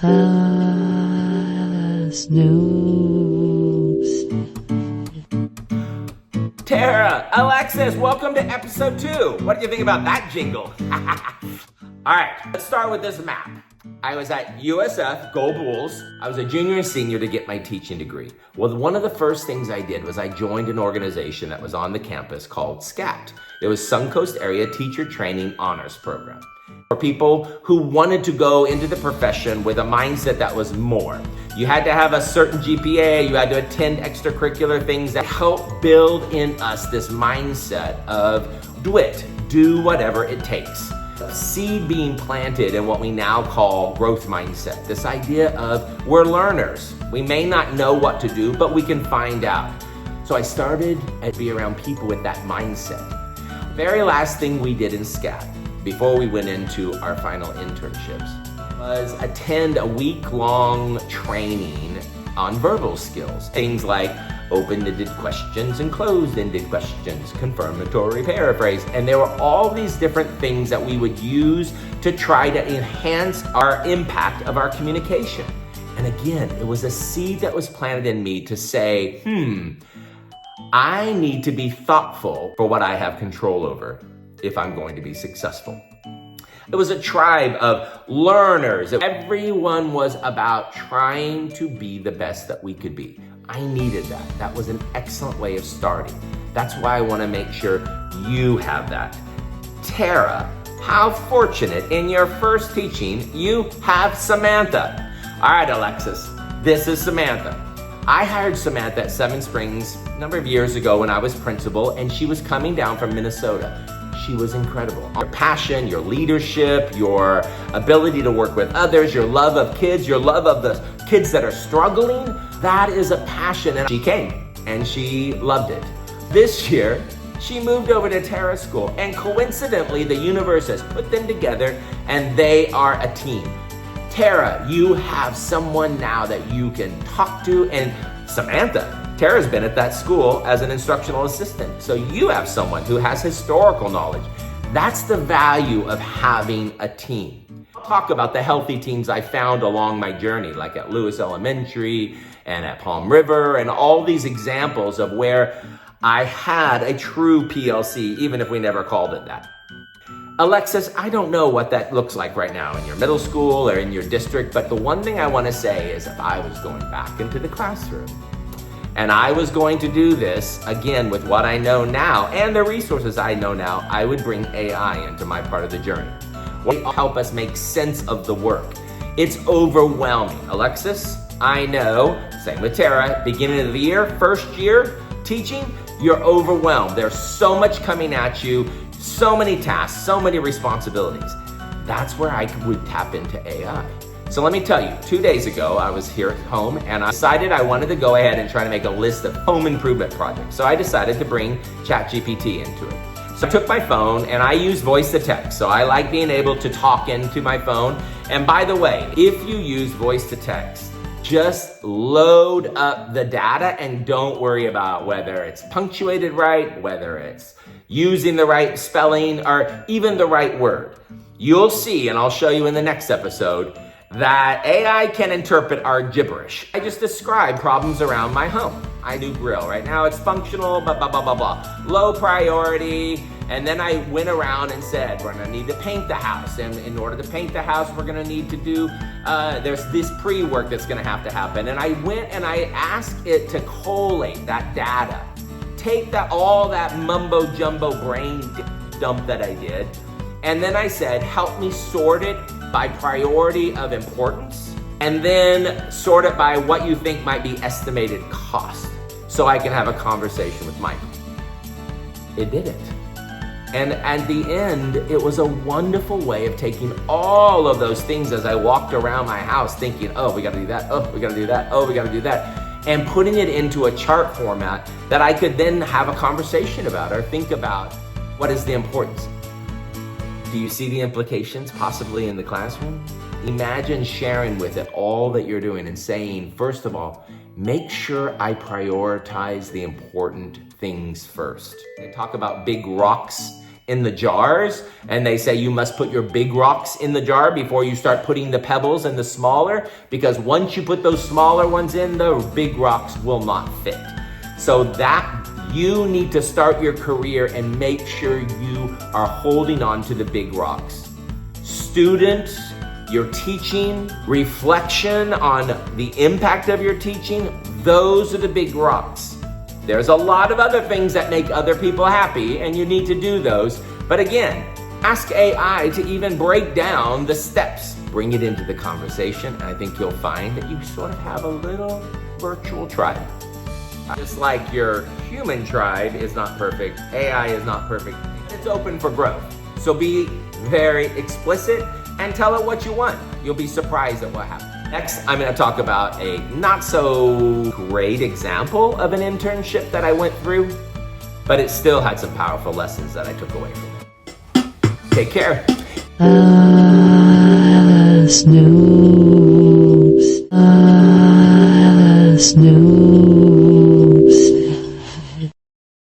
CluffsNotes. Tara, Alexis, welcome to episode 2. What did you think about that jingle? All right, let's start with this map. I was at USF, Go Bulls. I was a junior and senior to get my teaching degree. Well, one of the first things I did was I joined an organization that was on the campus called SCAT. It was Suncoast Area Teacher Training Honors Program. For people who wanted to go into the profession with a mindset that was more. You had to have a certain GPA, you had to attend extracurricular things that help build in us this mindset of do whatever it takes. Seed being planted in what we now call growth mindset. This idea of we're learners. We may not know what to do, but we can find out. So I started to be around people with that mindset. Very last thing we did in SCAT before we went into our final internships was attend a week-long training on verbal skills. Things like open-ended questions and closed-ended questions, confirmatory paraphrase. And there were all these different things that we would use to try to enhance our impact of our communication. And again, it was a seed that was planted in me to say, I need to be thoughtful for what I have control over if I'm going to be successful. It was a tribe of learners. Everyone was about trying to be the best that we could be. I needed that. That was an excellent way of starting. That's why I want to make sure you have that. Tara, how fortunate in your first teaching you have Samantha. All right, Alexis, this is Samantha. I hired Samantha at Seven Springs a number of years ago when I was principal, and she was coming down from Minnesota. She was incredible. Your passion, your leadership, your ability to work with others, your love of kids, your love of the kids that are struggling, that is a passion. And she came and she loved it. This year, she moved over to Tara School, and coincidentally, the universe has put them together and they are a team. Tara, you have someone now that you can talk to, and Samantha, Tara's been at that school as an instructional assistant. So you have someone who has historical knowledge. That's the value of having a team. I'll talk about the healthy teams I found along my journey, like at Lewis Elementary and at Palm River, and all these examples of where I had a true PLC, even if we never called it that. Alexis, I don't know what that looks like right now in your middle school or in your district, but the one thing I want to say is if I was going back into the classroom and I was going to do this again with what I know now and the resources I know now, I would bring AI into my part of the journey. What will help us make sense of the work? It's overwhelming. Alexis, I know, same with Tara, beginning of the year, first year teaching, you're overwhelmed. There's so much coming at you, so many tasks, so many responsibilities. That's where I would tap into AI. So let me tell you, 2 days ago, I was here at home and I decided I wanted to go ahead and try to make a list of home improvement projects. So I decided to bring ChatGPT into it. So I took my phone and I use voice to text. So I like being able to talk into my phone. And by the way, if you use voice to text, just load up the data and don't worry about whether it's punctuated right, whether it's using the right spelling, or even the right word. You'll see, and I'll show you in the next episode, that AI can interpret our gibberish. I just described problems around my home. I do grill. Right now it's functional, blah, blah, blah, blah, blah. Low priority. And then I went around and said, we're gonna need to paint the house. And in order to paint the house, we're gonna need to do, there's this pre-work that's gonna have to happen. And I went and I asked it to collate that data. Take all that mumbo jumbo brain dump that I did. And then I said, help me sort it by priority of importance, and then sort it by what you think might be estimated cost, so I can have a conversation with Michael. It did it. And at the end, it was a wonderful way of taking all of those things as I walked around my house thinking, oh, we gotta do that, oh, we gotta do that, oh, we gotta do that, and putting it into a chart format that I could then have a conversation about or think about what is the importance. Do you see the implications possibly in the classroom? Imagine sharing with it all that you're doing and saying, first of all, make sure I prioritize the important things first. They talk about big rocks in the jars, and they say you must put your big rocks in the jar before you start putting the pebbles in the smaller, because once you put those smaller ones in, the big rocks will not fit. So that you need to start your career and make sure you are holding on to the big rocks. Student, your teaching, reflection on the impact of your teaching, those are the big rocks. There's a lot of other things that make other people happy, and you need to do those. But again, ask AI to even break down the steps. Bring it into the conversation, and I think you'll find that you sort of have a little virtual tribe. Just like your human tribe is not perfect, AI is not perfect. It's open for growth. So be very explicit and tell it what you want. You'll be surprised at what happens. Next, I'm gonna talk about a not so great example of an internship that I went through, but it still had some powerful lessons that I took away from it. Take care. CluffsNotes.